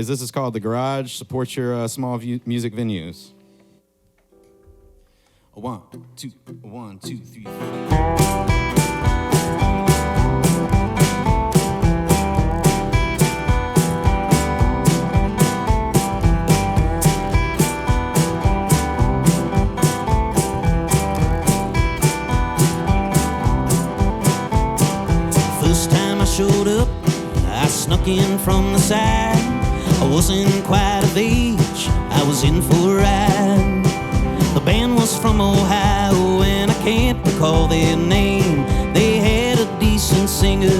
boys. This is called The Garage. Support your small music venues. 1, 2, 1, 2, 3, 4. First time I showed up, I snuck in from the side. I wasn't quite of age, I was in for a ride. The band was from Ohio and I can't recall their name. They had a decent singer,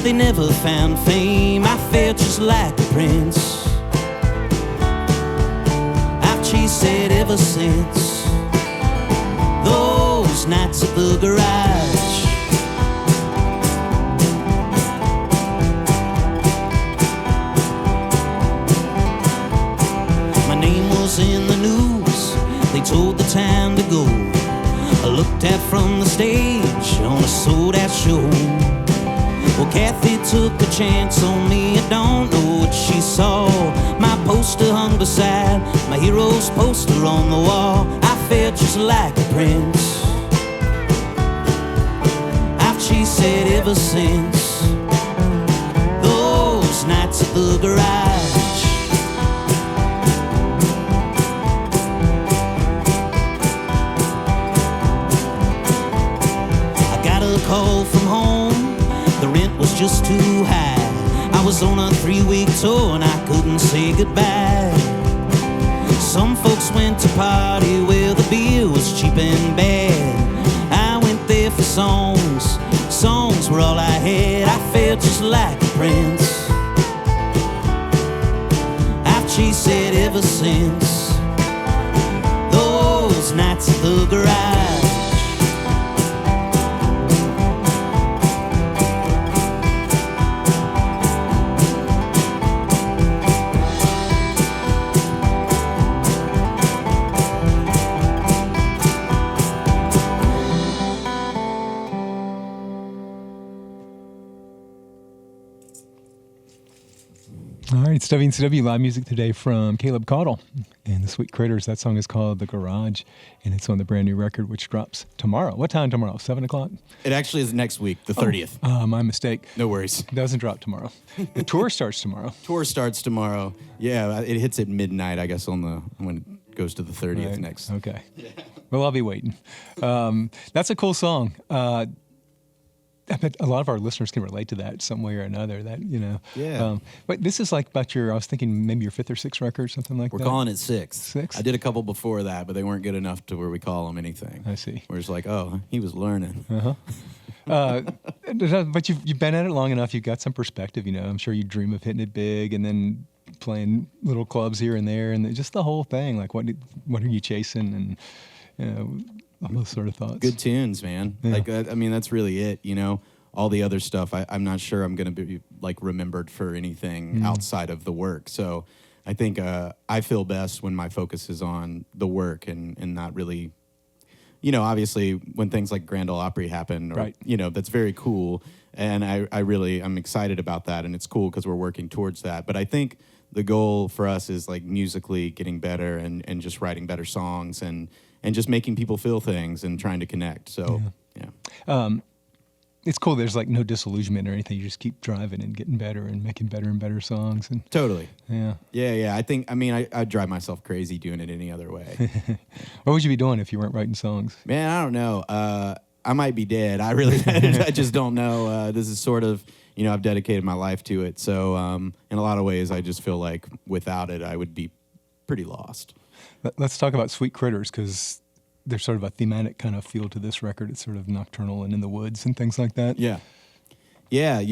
they never found fame. I felt just like a prince, I've chased it ever since those nights at the garage. In the news, they told the time to go. I looked at from the stage on a sold-out show. Well, Kathy took a chance on me, I don't know what she saw. My poster hung beside my hero's poster on the wall. I felt just like a prince, I've chased it ever since those nights at the garage. Call from home, the rent was just too high. I was on a 3-week tour and I couldn't say goodbye. Some folks went to party where the beer was cheap and bad. I went there for songs, songs were all I had. I felt just like a prince, I've chased it ever since those nights at the garage. All right, it's WNCW live music today from Caleb Caudle and the Sweet Critters. That song is called The Garage, and it's on the brand new record, which drops tomorrow. What time tomorrow? 7 o'clock? It actually is next week, the 30th. My mistake. No worries. It doesn't drop tomorrow. The tour starts tomorrow. Tour starts tomorrow. Yeah, it hits at midnight, I guess, when it goes to the 30th Right. next. Okay. Yeah. Well, I'll be waiting. That's a cool song. I bet a lot of our listeners can relate to that some way or another. That Yeah. But this is like about I was thinking maybe your 5th or 6th record, something like We're that. calling it 6. 6? I did a couple before that, but they weren't good enough to where we call them anything. I see. We're just like, oh, he was learning. But you've been at it long enough. You've got some perspective. I'm sure you dream of hitting it big and then playing little clubs here and there, and just the whole thing. Like, what are you chasing, and all those sort of thoughts. Good tunes, man. Yeah. Like, I mean, that's really it. All the other stuff, I'm not sure I'm going to be like remembered for anything outside of the work. So I think I feel best when my focus is on the work and not really, obviously when things like Grand Ole Opry happen, or, right. That's very cool. And I'm excited about that. And it's cool because we're working towards that. But I think the goal for us is like musically getting better and just writing better songs and just making people feel things and trying to connect. So, yeah. It's cool. There's like no disillusionment or anything. You just keep driving and getting better and making better and better songs. And Totally. Yeah. Yeah. I'd drive myself crazy doing it any other way. What would you be doing if you weren't writing songs? Man, I don't know. I might be dead. I just don't know. This is sort of, I've dedicated my life to it. So in a lot of ways, I just feel like without it, I would be pretty lost. Let's talk about Sweet Critters, because there's sort of a thematic kind of feel to this record. It's sort of nocturnal and in the woods and things like that. Yeah. Yeah, a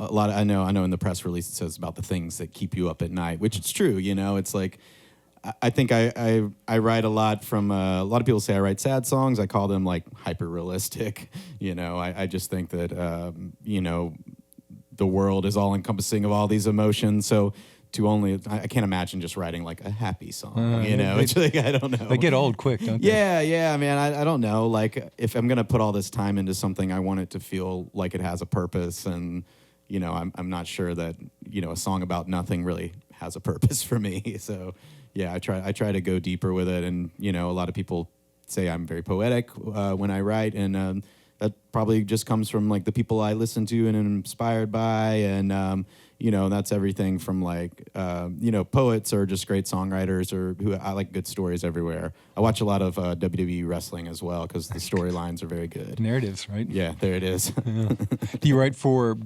lot of, I know in the press release it says about the things that keep you up at night, which it's true, it's like, I think I write a lot from, a lot of people say I write sad songs. I call them like hyper-realistic. I just think that, the world is all encompassing of all these emotions. So I can't imagine just writing like a happy song, it's like, I don't know. They get old quick, don't they? Yeah, man, I don't know. Like, if I'm going to put all this time into something, I want it to feel like it has a purpose. And, I'm not sure that, a song about nothing really has a purpose for me. So yeah, I try to go deeper with it. And, you know, a lot of people say I'm very poetic when I write, and that probably just comes from like the people I listen to and am inspired by. And, you know, that's everything from like, you know, poets or just great songwriters, or who I like good stories everywhere. I watch a lot of WWE wrestling as well because the storylines are very good. Narratives, right? Yeah, there it is. Yeah. Do you write for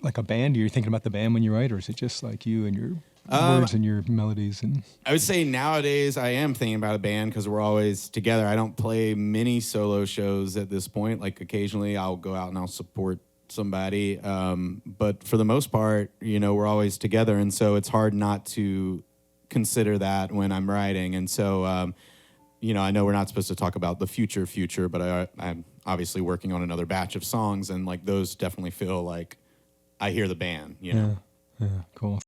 like a band? Are you thinking about the band when you write, or is it just like you and your words and your melodies? And I would say nowadays I am thinking about a band because we're always together. I don't play many solo shows at this point. Like occasionally I'll go out and I'll support somebody. But for the most part, you know, we're always together. And so it's hard not to consider that when I'm writing. And so, you know, I know we're not supposed to talk about the future, but I'm obviously working on another batch of songs, and like those definitely feel like I hear the band, you know. yeah, cool.